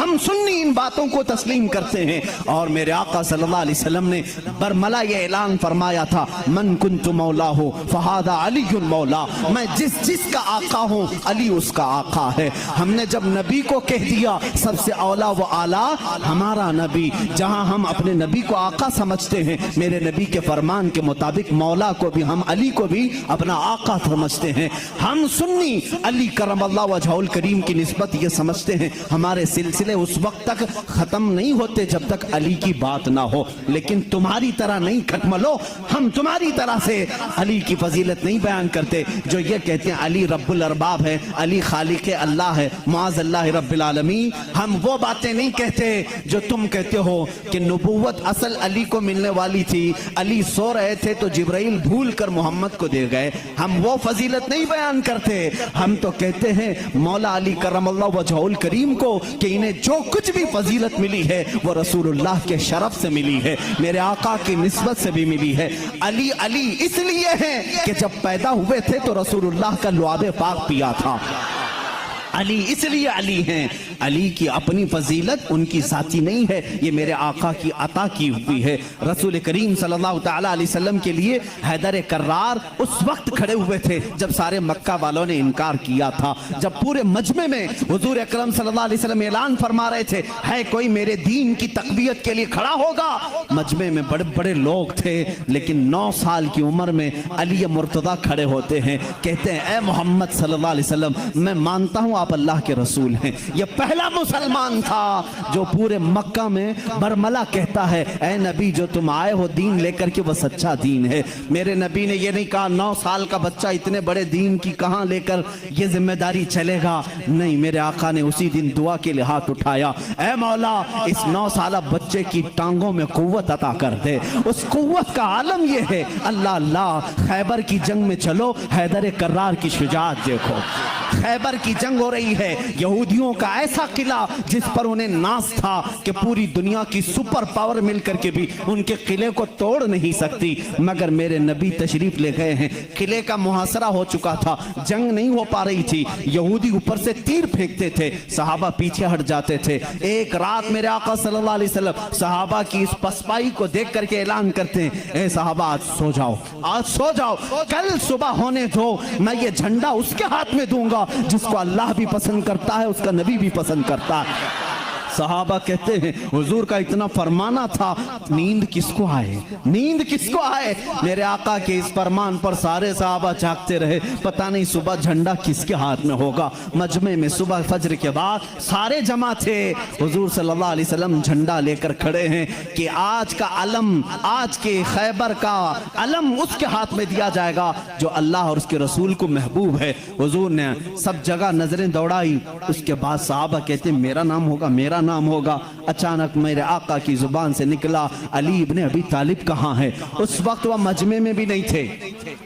ہم سنی ان باتوں کو تسلیم کرتے ہیں۔ اور میرے آقا صلی اللہ علیہ وسلم نے برملا یہ اعلان فرمایا تھا، من کنت مولا فہذا علی مولا، میں جس کا آقا ہوں علی اس کا آقا ہے۔ ہم نے جب نبی کو کہہ دیا سب سے اولا و اعلیٰ ہمارا نبی، جہاں ہم اپنے نبی کو آقا سمجھتے ہیں، میرے نبی کے فرمان کے مطابق مولا کو بھی، ہم علی کو بھی اپنا آقا سمجھتے ہیں۔ ہم سنی علی کرم اللہ وجہہ الکریم کی نسبت یہ سمجھتے ہیں ہمارے سلسلے اس وقت تک ختم نہیں ہوتے جب تک علی کی بات نہ ہو، لیکن تمہاری طرح نہیں کھٹملو، ہم تمہاری طرح سے علی کی فضیلت نہیں بیان کرتے جو یہ کہتے ہیں علی رب الارباب ہے، علی خالق اللہ ہے، معاذ اللہ رب العالمین۔ ہم وہ باتیں نہیں کہتے جو تم کہتے ہو کہ نبوت اصل علی کو ملنے والی تھی، علی سو رہے تھے تو جبرائیل بھول کر محمد کو دے گئے۔ ہم وہ فضیلت نہیں بیان کرتے، ہم تو کہتے ہیں مولا علی کرم اللہ وجہہ الکریم کو کہ انہیں جو کچھ بھی فضیلت ملی ہے وہ رسول اللہ کے شرف سے ملی ہے، میرے آقا کی نسبت سے بھی ملی ہے۔ علی علی اس لیے ہیں کہ جب پیدا ہوئے تھے تو رسول اللہ کا لعاب پاک پیا تھا۔ علی اس لیے علی ہیں، علی کی اپنی فضیلت ان کی ذاتی نہیں ہے، یہ میرے آقا کی عطا کی ہوئی ہے۔ رسول کریم صلی اللہ تعالیٰ علیہ وسلم کے لیے حیدر کرار اس وقت کھڑے ہوئے تھے جب سارے مکہ والوں نے انکار کیا تھا، جب پورے مجمع میں حضور اکرم صلی اللہ علیہ وسلم اعلان فرما رہے تھے ہے کوئی میرے دین کی تقویت کے لیے کھڑا ہوگا۔ مجمع میں بڑے بڑے لوگ تھے، لیکن 9 سال کی عمر میں علی مرتضیٰ کھڑے ہوتے ہیں، کہتے ہیں اے محمد صلی اللہ علیہ وسلم میں مانتا ہوں آپ اللہ کے رسول ہیں۔ یہ پہلا مسلمان تھا جو پورے مکہ میں برملا کہتا ہے اے نبی جو تم آئے ہو دین لے کر کے وہ سچا دین ہے۔ میرے نبی نے یہ نہیں کہا 9 سال کا بچہ اتنے بڑے دین کی کہاں لے کر یہ ذمہ داری چلے گا، نہیں، میرے آقا نے اسی دن دعا کے لیے ہاتھ اٹھایا، اے مولا اس 9 سالہ بچے کی ٹانگوں میں قوت عطا کر دے۔ اس قوت کا عالم یہ ہے، اللہ اللہ، خیبر کی جنگ میں چلو، حیدر کرار کی شجاعت دیکھو۔ خیبر کی جنگ ہو رہی ہے، یہودیوں کا ایسا قلعہ جس پر انہیں ناز تھا کہ پوری دنیا کی سپر پاور مل کر کے بھی ان کے قلعے کو توڑ نہیں سکتی، مگر میرے نبی تشریف لے گئے ہیں۔ قلعے کا محاصرہ ہو چکا تھا، جنگ نہیں ہو پا رہی تھی، یہودی اوپر سے تیر پھینکتے تھے، صحابہ پیچھے ہٹ جاتے تھے۔ ایک رات میرے آقا صلی اللہ علیہ وسلم صحابہ کی اس پسپائی کو دیکھ کر کے اعلان کرتے ہیں اے صحابہ آج سو جاؤ، آج سو جاؤ، کل صبح ہونے دو، میں یہ جھنڈا اس کے ہاتھ میں دوں گا جس کو اللہ بھی پسند کرتا ہے، اس کا نبی بھی پسند کرتا ہے۔ صحابہ کہتے ہیں حضور کا اتنا فرمانا تھا، نیند کس کو آئے، نیند کس کو آئے۔ میرے آقا کے اس فرمان پر سارے صحابہ جاگتے رہے، پتہ نہیں صبح جھنڈا کس کے ہاتھ میں ہوگا۔ مجمع میں صبح فجر کے بعد سارے جمع تھے، حضور صلی اللہ علیہ وسلم جھنڈا لے کر کھڑے ہیں کہ آج کا علم، آج کے خیبر کا علم اس کے ہاتھ میں دیا جائے گا جو اللہ اور اس کے رسول کو محبوب ہے۔ حضور نے سب جگہ نظریں دوڑائی، اس کے بعد صحابہ کہتے ہیں میرا نام ہوگا، میرا نام ہوگا۔ اچانک میرے آقا کی زبان سے نکلا علی ابن ابی طالب کہاں ہے؟ اس وقت وہ مجمع میں بھی نہیں تھے،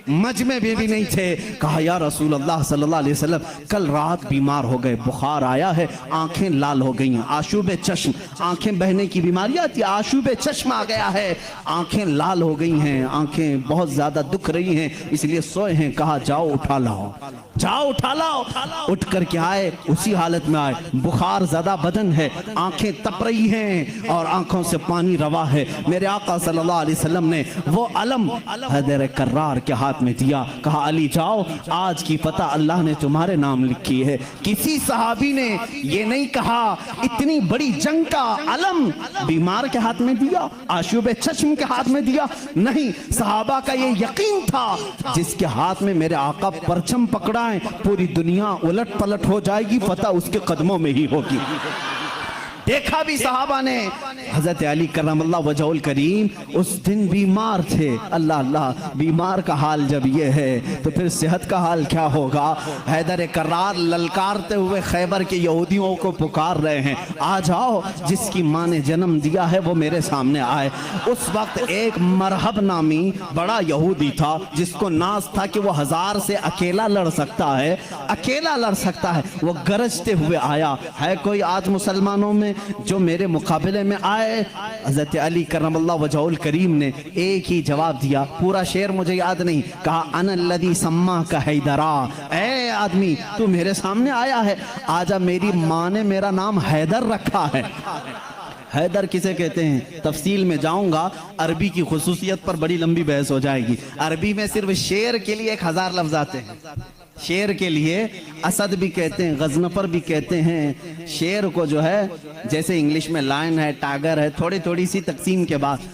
مجمع میں بھی نہیں تھے۔ کہا یا رسول اللہ صلی اللہ علیہ وسلم کل رات بیمار ہو گئے، بخار آیا ہے، آنکھیں لال ہو گئی ہیں، آشوب چشم، آنکھیں بہنے کی بیماری آتی ہے، آشوب چشم آ گیا ہے، آنکھیں لال ہو گئی ہیں، آنکھیں بہت زیادہ دکھ رہی ہیں، اس لیے سوئے ہیں۔ کہا جاؤ اٹھا لاؤ، جاؤ اٹھا لاؤ۔ اٹھ کر کے آئے، اسی حالت میں آئے، بخار زدہ بدن ہے، آنکھیں تپ رہی ہیں اور آنکھوں سے پانی روا ہے۔ میرے آقا صلی اللہ علیہ وسلم نے وہ علم حیدر کرار کے ہاتھ میں دیا، کہا علی جاؤ، آج کی فتح اللہ نے تمہارے نام لکھی ہے۔ کسی صحابی نے یہ نہیں کہا اتنی بڑی جنگ کا علم بیمار کے ہاتھ میں دیا، آشوب چشم کے ہاتھ میں دیا، نہیں، صحابہ کا یہ یقین تھا جس کے ہاتھ میں میرے آقا پرچم پکڑائیں پوری دنیا الٹ پلٹ ہو جائے گی، فتح اس کے قدموں میں ہی ہوگی۔ دیکھا بھی صحابہ نے حضرت علی کرم اللہ وجہہ الکریم اس دن بیمار تھے۔ اللہ اللہ، بیمار کا حال جب یہ ہے تو پھر صحت کا حال کیا ہوگا۔ حیدر کرار للکارتے ہوئے خیبر کے یہودیوں کو پکار رہے ہیں، آ جاؤ، جس کی ماں نے جنم دیا ہے وہ میرے سامنے آئے۔ اس وقت ایک مرحب نامی بڑا یہودی تھا جس کو ناز تھا کہ وہ 1000 سے اکیلا لڑ سکتا ہے، اکیلا لڑ سکتا ہے۔ وہ گرجتے ہوئے آیا، ہے کوئی آج مسلمانوں میں جو میرے مقابلے میں آئے. حضرت علی کرم اللہ وجہہ کریم نے ایک ہی جواب دیا, پورا شعر مجھے یاد نہیں, کہا انا الذی سماک حیدرا, اے آدمی تو میرے سامنے آیا ہے, آجا میری ماں نے میرا نام حیدر رکھا ہے. حیدر کسے کہتے ہیں تفصیل میں جاؤں گا, عربی کی خصوصیت پر بڑی لمبی بحث ہو جائے گی. عربی میں صرف شیر کے لیے 1000 لفظ آتے ہیں. شیر کے لیے اسد بھی کہتے ہیں, غضنفر بھی کہتے ہیں. شیر کو جو ہے جیسے انگلش میں لائن ہے, ٹائگر ہے, تھوڑی سی تقسیم کے بعد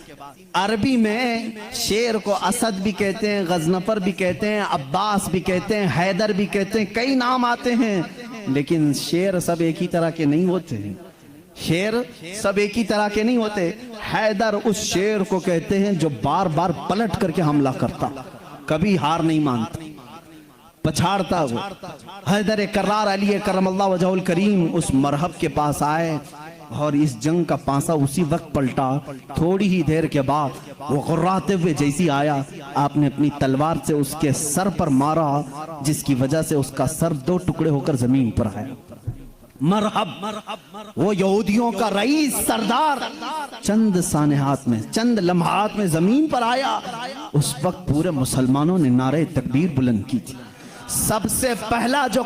عربی میں شیر کو اسد بھی کہتے ہیں, غضنفر بھی کہتے ہیں, عباس بھی کہتے ہیں, حیدر بھی کہتے ہیں, کئی نام آتے ہیں. لیکن شیر سب ایک ہی طرح کے نہیں ہوتے ہیں. شیر سب ایک ہی طرح کے نہیں ہوتے. حیدر اس شیر کو کہتے ہیں جو بار بار پلٹ کر کے حملہ کرتا, کبھی ہار نہیں مانتا, پچھاڑتا ہوا. حیدر کرار علی کرم اللہ وجہہ الکریم اس مرحب کے پاس آئے اور اس جنگ کا پانسا اسی وقت پلٹا. تھوڑی ہی دیر کے بعد وہ غراتے ہوئے جیسی آیا, آپ نے اپنی تلوار سے اس کے سر پر مارا, جس کی وجہ سے اس کا سر 2 ٹکڑے ہو کر زمین پر آیا. مرحب, وہ یہودیوں کا رئیس سردار چند سانحات میں, چند لمحات میں زمین پر آیا. اس وقت پورے مسلمانوں نے نعرہ تکبیر بلند کی تھی. سب سے پہلا جو